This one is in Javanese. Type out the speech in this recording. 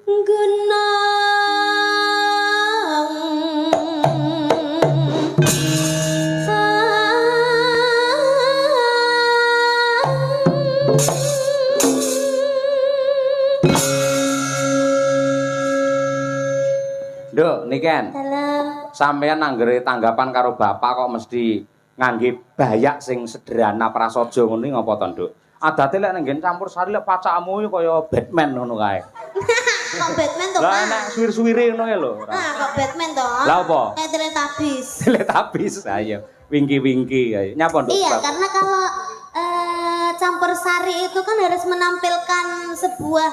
Nduk, niken. Halo. Sampeyan anggere tanggapan karo bapak kok mesti ngangge bayak sing sederhana prasaja ngono iki ngapa to, Nduk? Adate lek nenggen campur sari lek pacakmu kaya Batman ngono kae. Kok Batman to, Pak? Lah nek suwir-suwire ngono kae lho. Ah, kok Batman to? Lah apa? Kayak Teletubbies. Teletubbies ayo. Wingki-wingki ayo. Nyapa, Nduk? Iya, karena kalau campur sari itu kan harus menampilkan sebuah